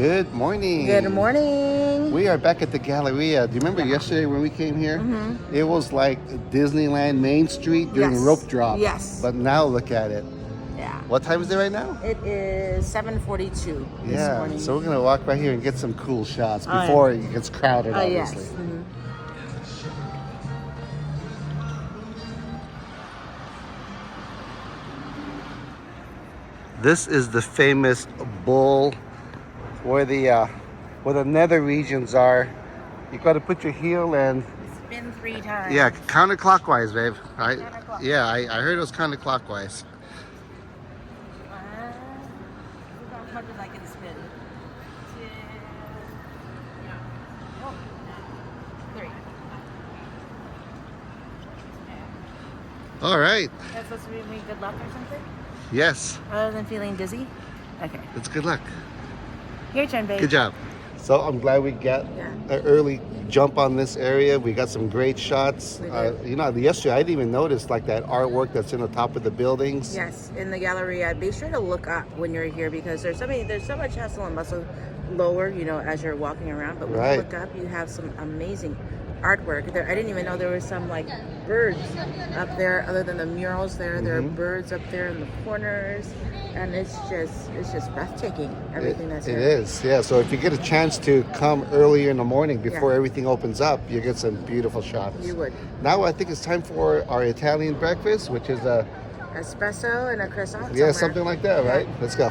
Good morning. Good morning. We are back at the Galleria. Do you remember yesterday when we came here? Mm-hmm. It was like Disneyland Main Street during rope drop. Yes. But now look at it. Yeah. What time is it right now? It is 7:42 this morning. So we're going to walk by here and get some cool shots before it gets crowded, obviously. Yes. Mm-hmm. This is the famous bowl where the nether regions are. You got to put your heel and Spin 3 times. yeah, counterclockwise, babe. Right? Counterclockwise. Yeah, I heard it was counterclockwise. How much did I can spin? 2, 3. All right. That's supposed to be me good luck or something? Yes. Other than feeling dizzy? Okay. It's good luck. Your turn, babe. Good job. So I'm glad we got an early jump on this area. We got some great shots. Yesterday I didn't even notice like that artwork that's in the top of the buildings. Yes, in the Galleria. Be sure to look up when you're here because there's so much hustle and bustle lower, as you're walking around. But when you look up, you have some amazing artwork there. I didn't even know there was some like birds up there other than the murals there. There are birds up there in the corners, and it's just breathtaking, everything that's here. It is, yeah. So if you get a chance to come earlier in the morning before everything opens up, you get some beautiful shots. You would. Now I think it's time for our Italian breakfast, which is a espresso and a croissant. Yeah, something like that, right? Let's go.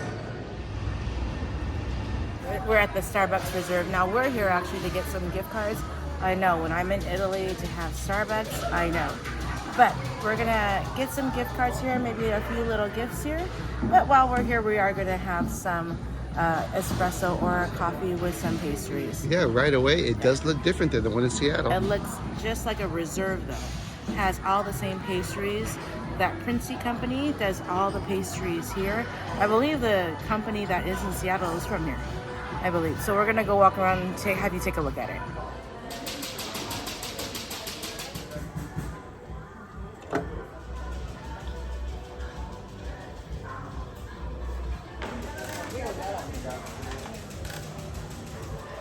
We're at the Starbucks Reserve. Now we're here actually to get some gift cards. I know, when I'm in Italy to have Starbucks, I know. But we're gonna get some gift cards here, maybe a few little gifts here. But while we're here, we are gonna have some espresso or a coffee with some pastries. Yeah, right away, it does look different than the one in Seattle. It looks just like a Reserve though. It has all the same pastries. That Princi company does all the pastries here. I believe the company that is in Seattle is from here, I believe. So we're gonna go walk around and have you take a look at it.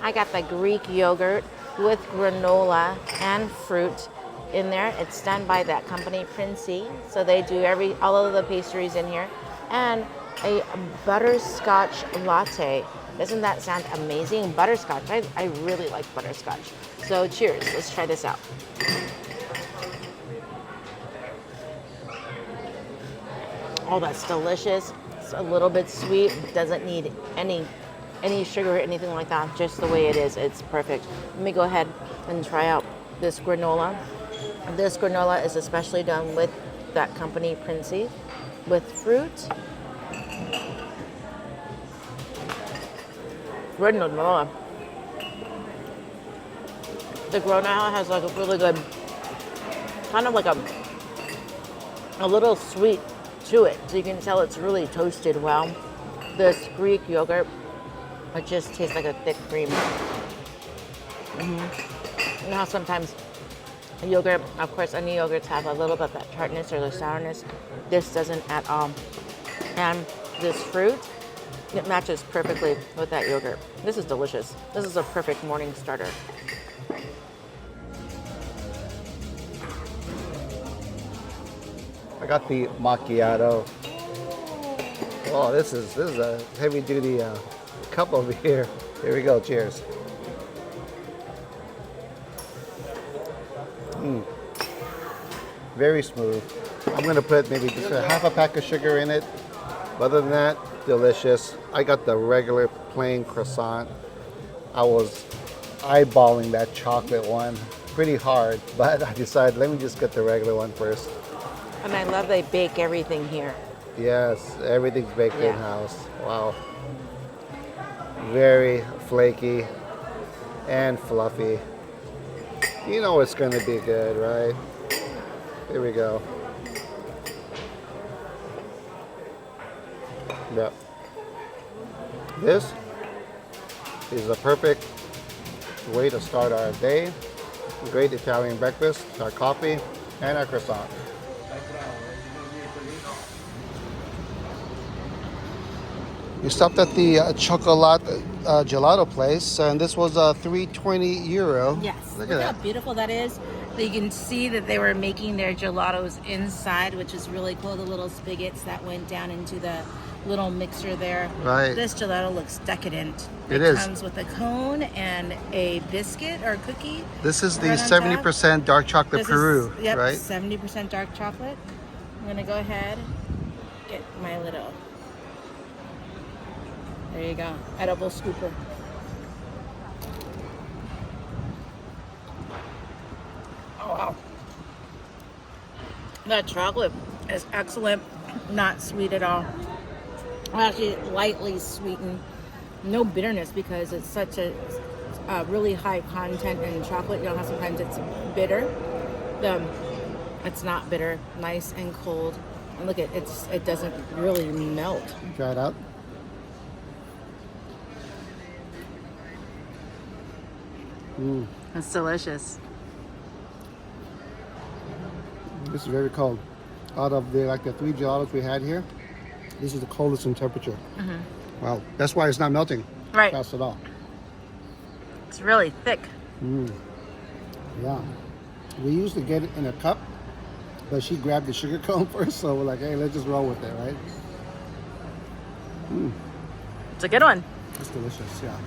I got the Greek yogurt with granola and fruit in there. It's done by that company, Princi. So they do all of the pastries in here. And a butterscotch latte. Doesn't that sound amazing? Butterscotch. I really like butterscotch. So cheers. Let's try this out. Oh, that's delicious. It's a little bit sweet. Doesn't need any sugar or anything like that. Just the way it is. It's perfect. Let me go ahead and try out this granola. This granola is especially done with that company, Princi, with fruit. Granola. The granola has like a really good, kind of like a little sweet to it. So you can tell it's really toasted well. This Greek yogurt, it just tastes like a thick cream. You know how sometimes yogurt, of course, any yogurts have a little bit of that tartness or the sourness. This doesn't at all. And this fruit, it matches perfectly with that yogurt. This is delicious. This is a perfect morning starter. I got the macchiato. Oh, this is a heavy duty cup over here. Here we go. Cheers. Very smooth. I'm gonna put maybe just a half a pack of sugar in it. Other than that, delicious. I got the regular plain croissant. I was eyeballing that chocolate one pretty hard, but I decided let me just get the regular one first. And I love they bake everything here. Yes, everything's baked in-house. Wow. Very flaky and fluffy. You know it's gonna be good, right? Here we go. Yep. This is a perfect way to start our day. Great Italian breakfast, our coffee, and our croissant. We stopped at the Gelato place, and this was €3.20. Yes. Look Look at how that. beautiful that is. You can see that they were making their gelatos inside, which is really cool. The little spigots that went down into the little mixer there. Right. This gelato looks decadent. It is. Comes with a cone and a biscuit or cookie. This is the right on 70% dark chocolate This Peru, is, yep, right? 70% dark chocolate. I'm gonna go ahead, get my little. There you go, edible scooper. Oh wow. That chocolate is excellent, not sweet at all. Actually, lightly sweetened. No bitterness because it's such a really high content in chocolate. You know how sometimes it's bitter. It's not bitter. Nice and cold. And look, it doesn't really melt. Try it out. It's delicious. This is very cold. Out of the 3 gelatos we had here, this is the coldest in temperature. Wow, that's why it's not melting Right. fast at all. It's really thick. Yeah, we used to get it in a cup, but she grabbed the sugar cone first, so we're like, hey, let's just roll with it, right? It's a good one. It's delicious, yeah.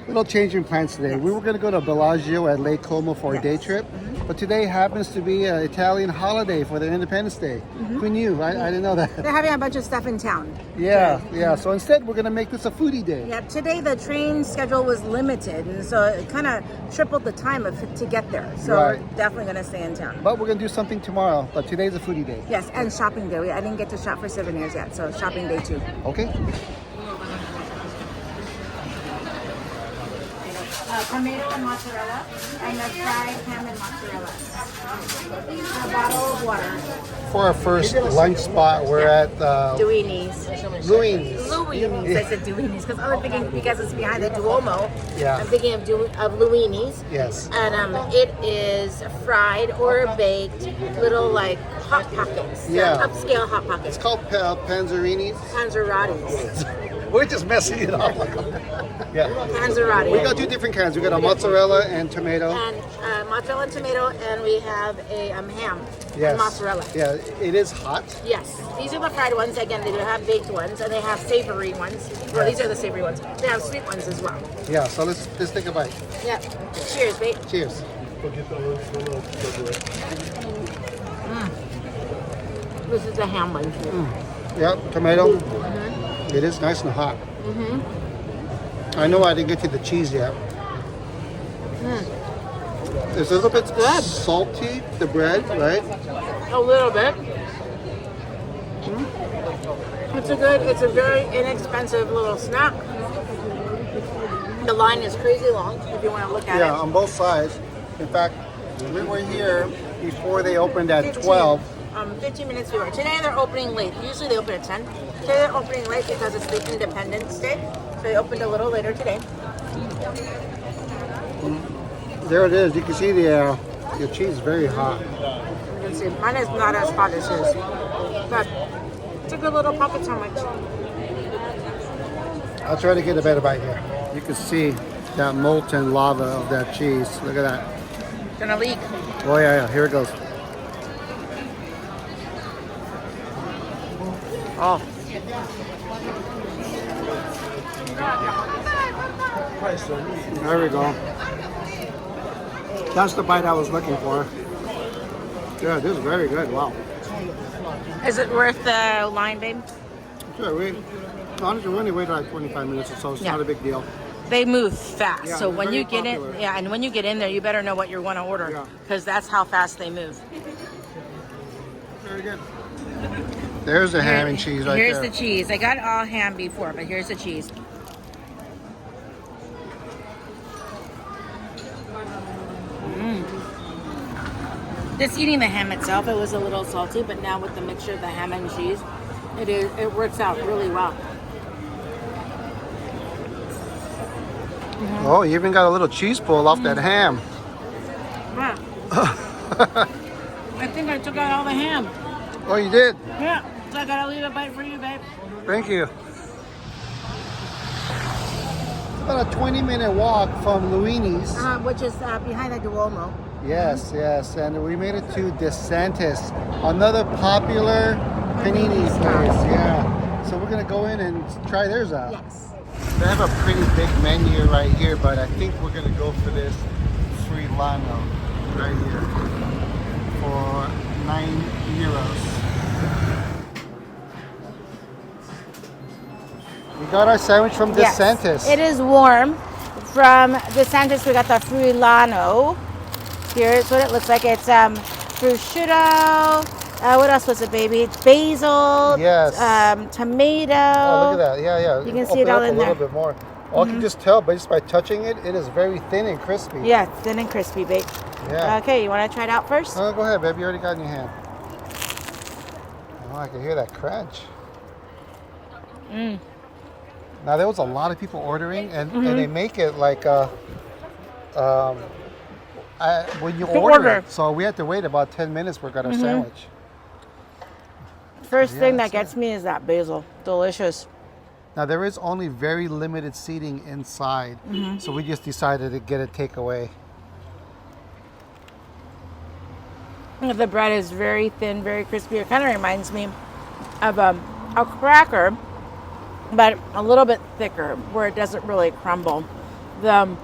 Little change in plans today. Yes. We were going to go to Bellagio at Lake Como for a day trip, but today happens to be an Italian holiday for their Independence Day. Who knew? I didn't know that. They're having a bunch of stuff in town. Yeah. So instead, we're going to make this a foodie day. Yeah, today the train schedule was limited, and so it kind of tripled the time to get there. So Right. we're definitely going to stay in town. But we're going to do something tomorrow, but today's a foodie day. Yes, and shopping day. I didn't get to shop for souvenirs yet, so shopping day too. Okay? Tomato and mozzarella, and the fried ham and mozzarella. A bottle of water. For our first lunch spot, we're at Luini's. Luini's. Luini's. I said Luini's because I was thinking because it's behind the Duomo. Yeah. I'm thinking of Luini's. Yes. And it is fried or baked little like hot pockets. Yeah. Upscale hot pockets. It's called Panzerotti's. Panzerottis. We're just messing it up. Yeah. Panzerotti. We got 2 different kinds. We got a mozzarella and tomato. And mozzarella and tomato, and we have a ham. Yes. And mozzarella. Yeah, it is hot. Yes, these are the fried ones. Again, they do have baked ones, and they have savory ones. Well, these are the savory ones. They have sweet ones as well. Yeah, so let's take a bite. Yep. Cheers, babe. Cheers. This is the ham one. Yep, tomato. It is nice and hot. I know I didn't get to the cheese yet. It's a little bit good. salty, the bread, right? A little bit. It's a very inexpensive little snack. The line is crazy long if you want to look at Yeah, it. on both sides. In fact, we were here before they opened at 12. 15 minutes before. Today they're opening late. Usually they open at 10. Today they're opening late because it's the Independence Day. So they opened a little later today. There it is. You can see the cheese is very hot. You can see mine is not as hot as his. But it's a good little pocket sandwich. I'll try to get a better bite here. You can see that molten lava of that cheese. Look at that. It's gonna leak. Oh yeah. Here it goes. Oh. There we go. That's the bite I was looking for. Yeah, this is very good. Wow. Is it worth the line, babe? Sure, honestly, we only waited like 25 minutes or so. It's not a big deal. They move fast. Yeah, so when very you get popular. in, and when you get in there, you better know what you want to order because that's how fast they move. Very good. There's the ham and cheese right there. Here's the cheese. I got all ham before, but here's the cheese. Just eating the ham itself, it was a little salty, but now with the mixture of the ham and cheese, it works out really well. Oh, you even got a little cheese pull off that ham. Yeah. I think I took out all the ham. Oh, you did? Yeah. So I gotta leave a bite for you, babe. Thank you. about a 20-minute walk from Luini's. Which is behind the Duomo. Yes, yes, and we made it to Santis, another popular Panini place. Yeah, so we're gonna go in and try theirs out. Yes. They have a pretty big menu right here, but I think we're gonna go for this Milano right here for €9. We got our sandwich from DeSantis. Yes, it is warm. From DeSantis, we got the Milano. Here's what it looks like. It's prosciutto. What else was it, baby? It's basil. Yes. Tomato. Oh, look at that. Yeah, yeah. You can see it all in there. A little bit more. I can just tell, but just by touching it, it is very thin and crispy. Yeah, thin and crispy, babe. Yeah. Okay, you want to try it out first? Oh, go ahead, babe. You already got it in your hand. Oh, I can hear that crunch. Now, there was a lot of people ordering, and they make it like when you order it. So we had to wait about 10 minutes for our sandwich. First thing that gets me is that basil. Delicious. Now, there is only very limited seating inside, so we just decided to get a takeaway. The bread is very thin, very crispy. It kind of reminds me of a cracker, but a little bit thicker, where it doesn't really crumble. The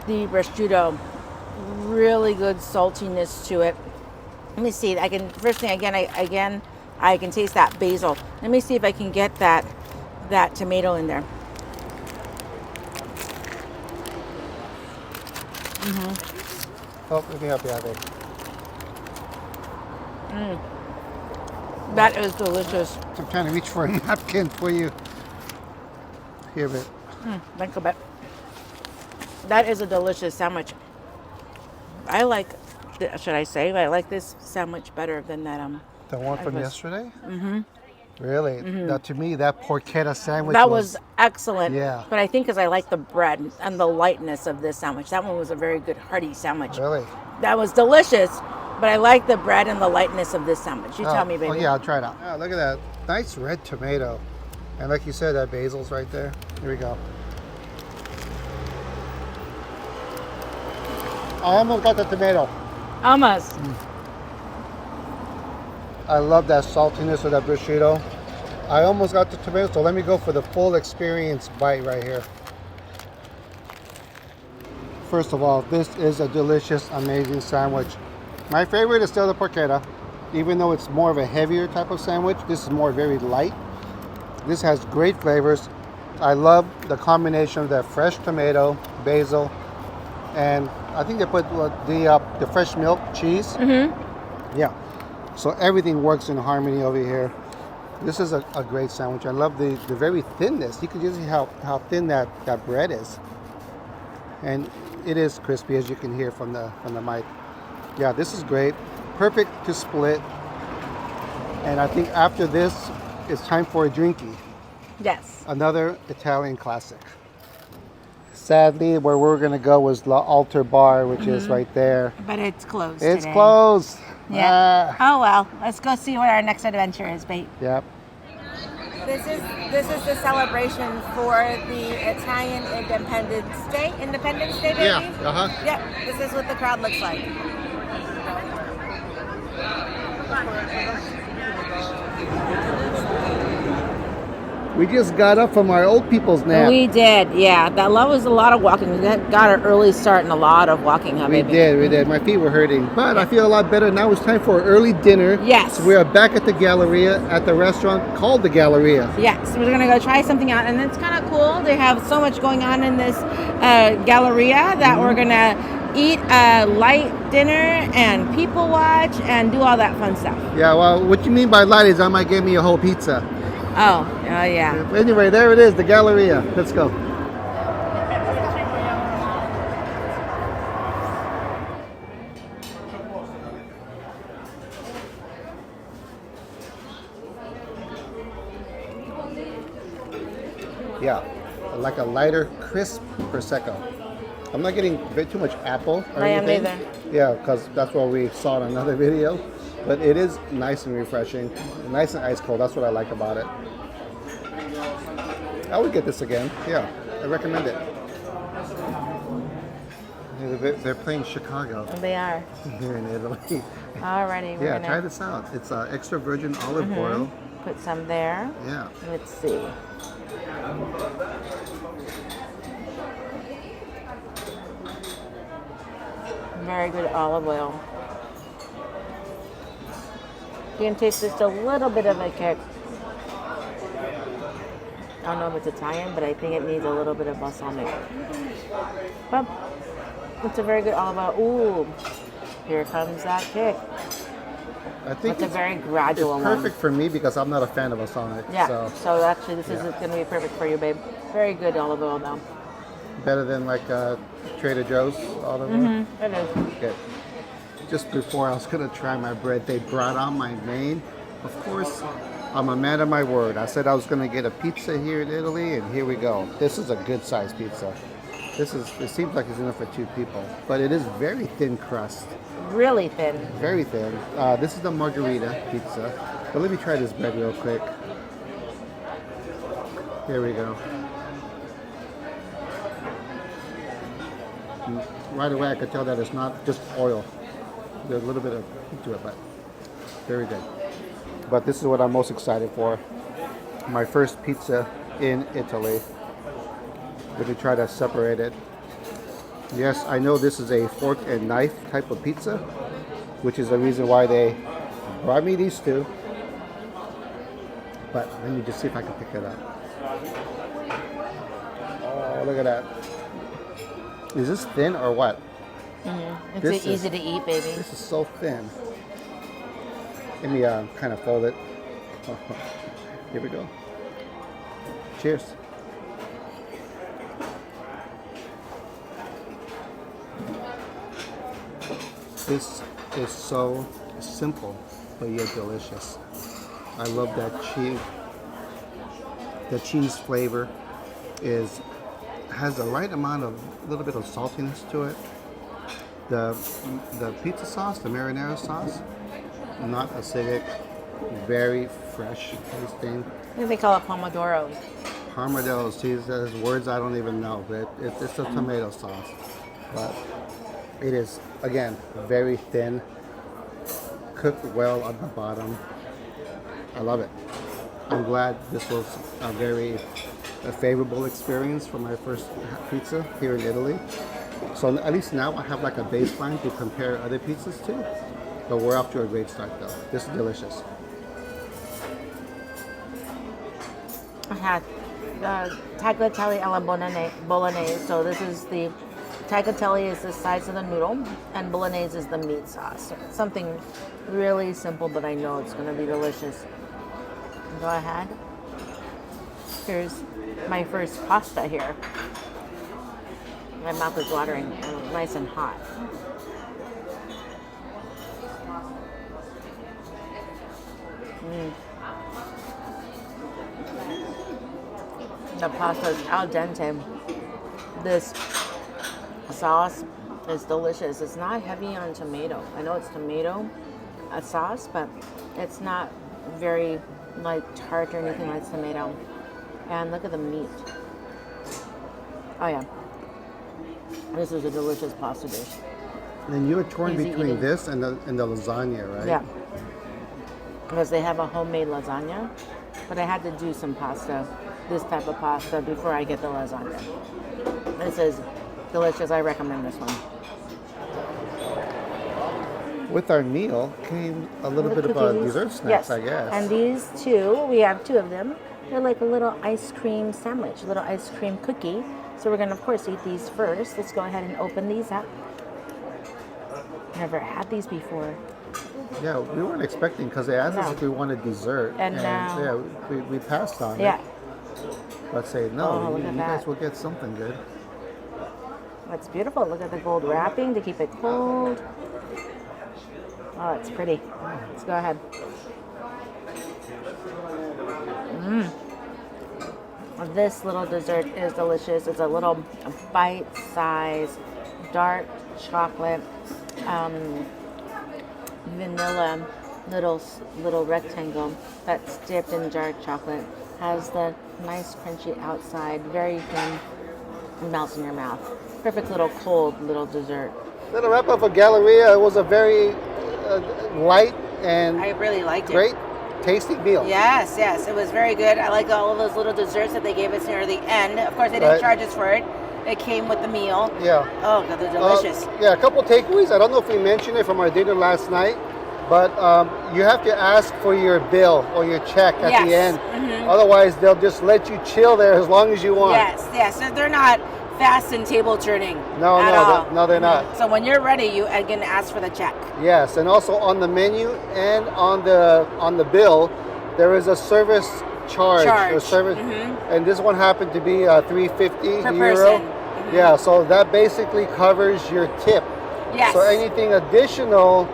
prosciutto, really good saltiness to it. Let me see. First thing again, I can taste that basil. Let me see if I can get that tomato in there. Oh, let me help you out there. That is delicious. I'm trying to reach for a napkin for you. Here, babe. Think of it. That is a delicious sandwich. I like this sandwich better than that. The one from yesterday? Really? Now, to me, that porchetta sandwich was excellent. Yeah. But I think because I like the bread and the lightness of this sandwich. That one was a very good hearty sandwich. Really? That was delicious, but I like the bread and the lightness of this sandwich. You tell me, baby. Oh, yeah, I'll try it out. Oh, look at that. Nice red tomato. And like you said, that basil's right there. Here we go. I almost got the tomato. Almost. I love that saltiness of that prosciutto. I almost got the tomato, so let me go for the full experience bite right here. First of all, this is a delicious, amazing sandwich. My favorite is still the porchetta. Even though it's more of a heavier type of sandwich, this is more very light. This has great flavors. I love the combination of that fresh tomato, basil, and I think they put the fresh milk cheese. Yeah. So everything works in harmony over here. This is a great sandwich. I love the very thinness. You can just see how thin that bread is. And it is crispy, as you can hear from the mic. Yeah, this is great. Perfect to split. And I think after this, it's time for a drinky. Yes. Another Italian classic. Sadly, where we're going to go was La Altar Bar, which is right there. But it's closed It's today. closed. Yeah. Oh well. Let's go see what our next adventure is, babe. Yep. This is the celebration for the Italian Independence Day. Independence Day, baby. Yeah. Yep. This is what the crowd looks like. We just got up from our old people's nap. We did, yeah. That was a lot of walking. We got an early start and a lot of walking, huh, We baby? did. My feet were hurting. But I feel a lot better. Now it's time for early dinner. Yes. So we are back at the Galleria, at the restaurant called the Galleria. Yes, we're going to go try something out. And it's kind of cool. They have so much going on in this Galleria that we're going to eat a light dinner and people watch and do all that fun stuff. Yeah, well, what you mean by light is I might get me a whole pizza. Oh, yeah. Anyway, there it is, the Galleria. Let's go. Yeah, like a lighter, crisp Prosecco. I'm not getting too much apple or anything. I am neither. Yeah, because that's what we saw in another video. But it is nice and refreshing. Nice and ice cold. That's what I like about it. I would get this again. Yeah. I recommend it. They're playing Chicago They are. here in Italy. Alrighty, we're Yeah, gonna try this out. It's extra virgin olive oil. put some there. Yeah. Let's see. Very good olive oil. You can taste just a little bit of a kick. I don't know if it's Italian, but I think it needs a little bit of balsamic. But it's a very good olive oil. Ooh, here comes that kick. I think It's a very gradual it's one. perfect for me because I'm not a fan of balsamic. Yeah, so actually this is Yeah. going to be perfect for you, babe. Very good olive oil though. Better than like Trader Joe's olive oil. It is. Good. Just before I was gonna try my bread, they brought out my main. Of course, I'm a man of my word. I said I was gonna get a pizza here in Italy, and here we go. This is a good sized pizza. It seems like it's enough for 2 people, but it is very thin crust. Really thin. Very thin. This is the margarita pizza. But let me try this bread real quick. Here we go. Right away I could tell that it's not just oil. There's a little bit of heat to it, but very good. But this is what I'm most excited for. My first pizza in Italy. Let me try to separate it. Yes, I know this is a fork and knife type of pizza, which is the reason why they brought me these 2. But let me just see if I can pick it up. Oh, look at that. Is this thin or what? It's This is- easy to eat, baby. This is so thin. Let me kind of fold it. Here we go. Cheers. This is so simple, but yet delicious. I love that cheese. The cheese flavor has the right amount of little bit of saltiness to it. The pizza sauce, the marinara sauce, not acidic, very fresh tasting. I think they call it pomodoro. Parmesan cheese, there's words I don't even know, but it's a tomato sauce. But it is, again, very thin, cooked well on the bottom. I love it. I'm glad this was a very favorable experience for my first pizza here in Italy. So at least now I have like a baseline to compare other pizzas to. But we're off to a great start though. This is delicious. I had tagliatelle alla bolognese. So this is the tagliatelle is the size of the noodle, and bolognese is the meat sauce. Something really simple, but I know it's going to be delicious. Go ahead. Here's my first pasta here. My mouth is watering, nice and hot. The pasta is al dente. This sauce is delicious. It's not heavy on tomato. I know it's tomato sauce, but it's not very like tart or anything like tomato. And look at the meat. Oh yeah. This is a delicious pasta dish. And you were torn Easy between eating. this and the lasagna, right? Yeah. Because they have a homemade lasagna, but I had to do some pasta, this type of pasta, before I get the lasagna. This is delicious. I recommend this one. With our meal came a little bit of Cookies. dessert snacks, Yes. I guess. And these 2, we have 2 of them. They're like a little ice cream sandwich, a little ice cream cookie. So we're going to, of course, eat these first. Let's go ahead and open these up. Never had these before. Yeah, we weren't expecting because they asked us No. if we wanted dessert. And now- yeah, we passed on Yeah. it. But say, no, Oh, look you at guys that. will get something good. That's beautiful. Look at the gold wrapping to keep it cold. Oh, it's pretty. Let's go ahead. This little dessert is delicious. It's a little bite-sized dark chocolate vanilla little rectangle that's dipped in dark chocolate. Has the nice crunchy outside, very thin It melts in your mouth. Perfect little cold little dessert. Then a wrap up for Galleria. It was a very light and I really liked it. great, tasty meal. Yes, yes, it was very good. I like all of those little desserts that they gave us near the end. Of course, they didn't charge us for it. It came with the meal. Yeah. Oh, God, they're delicious. Yeah, a couple takeaways. I don't know if we mentioned it from our dinner last night, but you have to ask for your bill or your check at the end. Mm-hmm. Otherwise, they'll just let you chill there as long as you want. Yes, yes. So they're not fast and table turning. No, they're not. So when you're ready, you can ask for the check. Yes, and also on the menu and on the bill, there is a service charge. Or service, and this one happened to be $3.50 per euro. person. Mm-hmm. Yeah, so that basically covers your tip. Yes. So anything additional,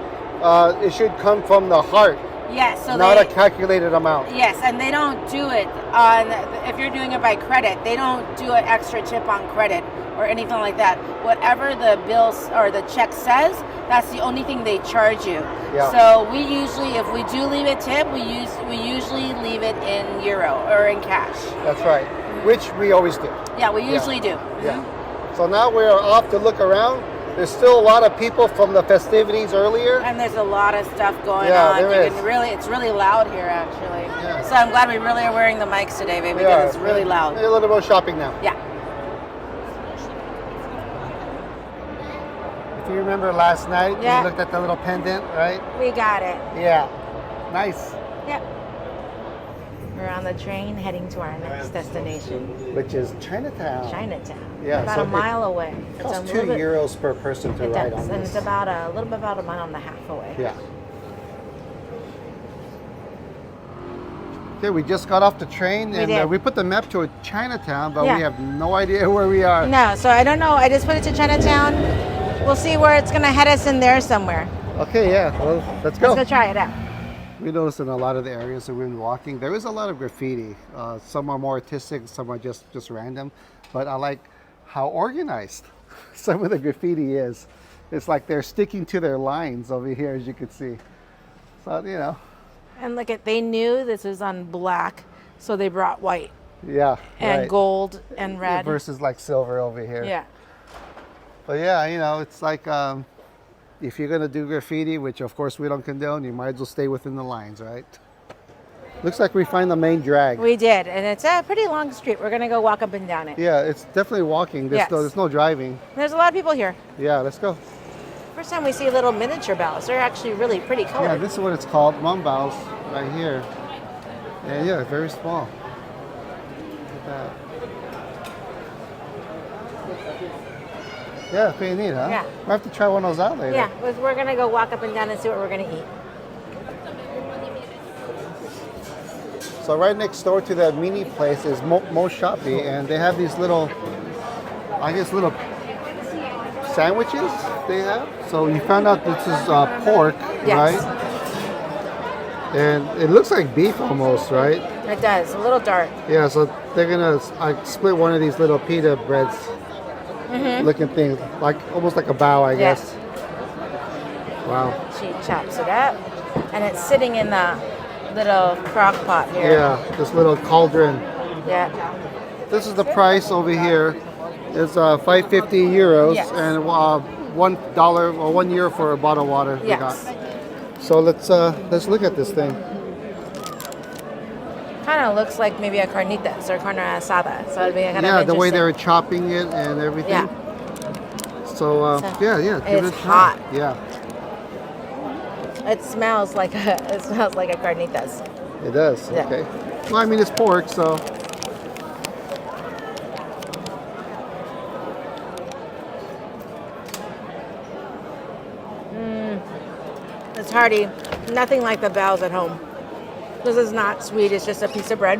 it should come from the heart. Yes. So not a calculated amount. Yes, and they don't do it on. If you're doing it by credit, they don't do an extra tip on credit or anything like that. Whatever the bill or the check says, that's the only thing they charge you. Yeah. So we usually, if we do leave a tip, we usually leave it in euro or in cash. That's right, which we always do. Yeah, we usually do. Yeah. So now we're off to look around. There's still a lot of people from the festivities earlier. And there's a lot of stuff going on. There is. It's really loud here, actually. Yeah. So I'm glad we really are wearing the mics today, baby, because it's really loud. A little bit of shopping now. Yeah. If you remember last night, Yeah. we looked at the little pendant, right? We got it. Yeah. Nice. Yep. We're on the train heading to our next destination. Which is Chinatown. Chinatown. Yeah, About so a mile away. It costs €2 per person to ride on and this. it's about a little bit about a mile and a half away. Yeah. Okay, we just got off the train and we put the map to Chinatown, but we have no idea where we are. No, so I don't know. I just put it to Chinatown. We'll see where it's going to head us in there somewhere. Okay, yeah. Well, let's go. Let's go try it out. We noticed in a lot of the areas that we've been walking, there is a lot of graffiti. Some are more artistic, some are just random. But I like how organized some of the graffiti is. It's like they're sticking to their lines over here, as you can see. So, you know. And look at, they knew this was on black, so they brought white. Yeah. And gold and red. Versus like silver over here. Yeah. But yeah, you know, it's like if you're gonna do graffiti, which of course we don't condone, you might as well stay within the lines, right? Looks like we find the main drag. We did, and it's a pretty long street. We're gonna go walk up and down it. Yeah, it's definitely walking. There's no driving. There's a lot of people here. Yeah, let's go. First time we see little miniature bells. They're actually really pretty colored. Yeah, this is what it's called, mumbaos, right here. And yeah, very small. Look at that. Yeah, pretty neat, huh? Yeah. We'll have to try one of those out later. Yeah, we're gonna go walk up and down and see what we're gonna eat. So right next door to the mini place is Mo Shoppy, and they have these little, I guess, little sandwiches they have. So you found out this is pork, right? And it looks like beef almost, right? It does, a little dark. Yeah, so they're gonna split one of these little pita breads looking things, like almost like a bao, I guess. Wow. She chops it up, and it's sitting in the little crock pot here. Yeah, this little cauldron. Yeah. This is the price over here. It's 550 euros and $1 or €1 for a bottle of water. Yes. We got. So let's look at this thing. Kind of looks like maybe a carnitas or carne asada. So it'd be kind of the way interesting. they're chopping it and everything. Yeah. So give it's it a hot. try. Yeah. It smells like a carnitas. It does. Yeah. Okay. Well, I mean it's pork, so. It's hearty. Nothing like the baos at home. This is not sweet. It's just a piece of bread.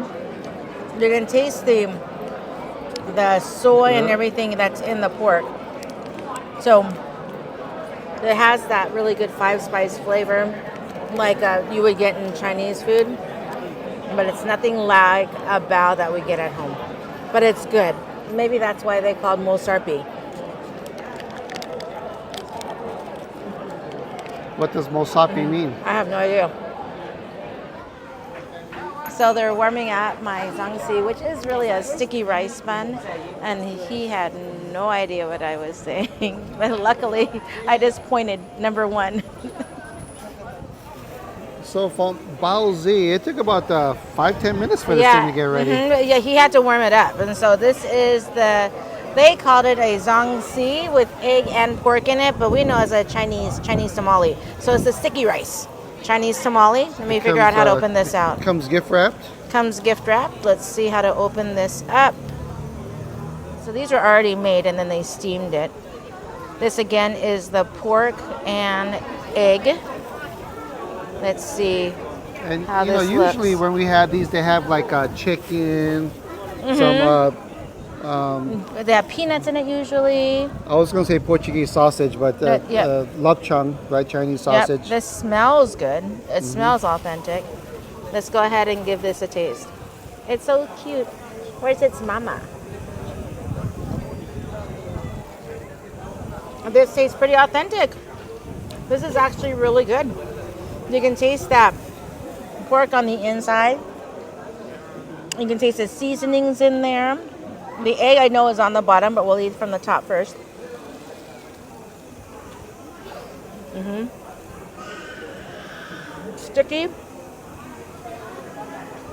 You can taste the soy and everything that's in the pork. So it has that really good 5-spice flavor, like you would get in Chinese food. But it's nothing like a bao that we get at home. But it's good. Maybe that's why they called Mo Sarpi. What does Mo Sarpi mean? I have no idea. So they're warming up my zhangxi, which is really a sticky rice bun, and he had no idea what I was saying. But luckily, I just pointed number 1. So from BaoZi, it took about 5-10 minutes for this thing to get ready. Yeah, he had to warm it up. And so this is they called it a zhangxi with egg and pork in it, but we know as a Chinese tamale. So it's the sticky rice. Chinese tamale. Let me figure out how to open this out. Comes gift wrapped. Comes gift wrapped. Let's see how to open this up. So these were already made and then they steamed it. This again is the pork and egg. Let's see and how this usually looks. when we have these, they have like chicken, some. They have peanuts in it usually. I was gonna say Portuguese sausage, but lapchang, right? Chinese sausage. Yep, this smells good. It smells authentic. Let's go ahead and give this a taste. It's so cute. Where's its mama? This tastes pretty authentic. This is actually really good. You can taste that pork on the inside. You can taste the seasonings in there. The egg I know is on the bottom, but we'll eat from the top first. Sticky.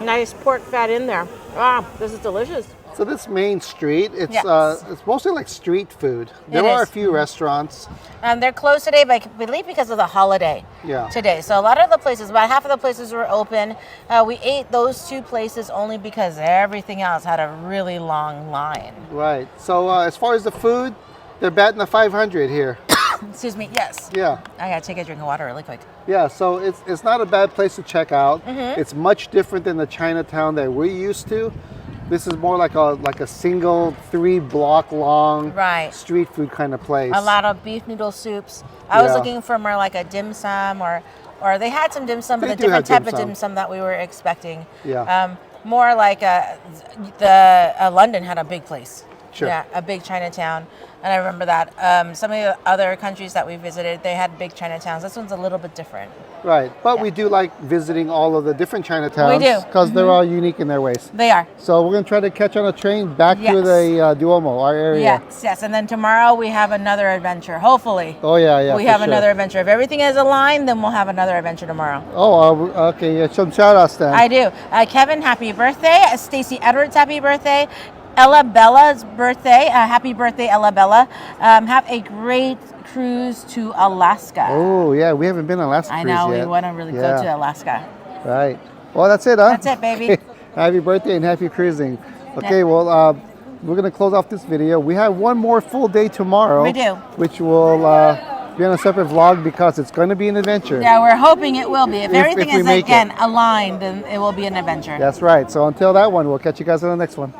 Nice pork fat in there. Ah, this is delicious. So this main street, it's Yes. it's mostly like street food. There are a is. few restaurants. They're closed today, but I believe because of the holiday today. So a lot of the places, about half of the places were open. We ate those 2 places only because everything else had a really long line. Right. So as far as the food, they're batting a 500 here. Excuse me, yes. Yeah. I gotta take a drink of water really quick. Yeah, so it's not a bad place to check out. It's much different than the Chinatown that we're used to. This is more like a single 3-block long street food kind of place. A lot of beef noodle soups. I was looking for more like a dim sum or they had some dim sum, but a different type of dim sum that we were expecting. Yeah. More like London had a big place. Sure. Yeah, a big Chinatown. And I remember that. Some of the other countries that we visited, they had big Chinatowns. This one's a little bit different. Right. But we do like visiting all of the different Chinatowns. We do. Because they're all unique in their ways. They are. So we're going to try to catch on a train back to the Duomo, our area. Yes. And then tomorrow we have another adventure, hopefully. Oh, yeah. We have another adventure. If everything is aligned, then we'll have another adventure tomorrow. Oh, okay. Yeah, some shout outs then. I do. Kevin, happy birthday. Stacey Edwards, happy birthday. Ella Bella's birthday. Happy birthday, Ella Bella. Have a great cruise to Alaska. Oh, yeah. We haven't been on Alaska I know. yet. We want to really go to Alaska. Right. Well, that's it, huh? That's it, baby. Happy birthday and happy cruising. Okay, well, we're going to close off this video. We have one more full day tomorrow. We do. Which will be on a separate vlog because it's going to be an adventure. Yeah, we're hoping it will be. If everything we is, make again, aligned, then it will be an adventure. That's right. So until that one, we'll catch you guys on the next one.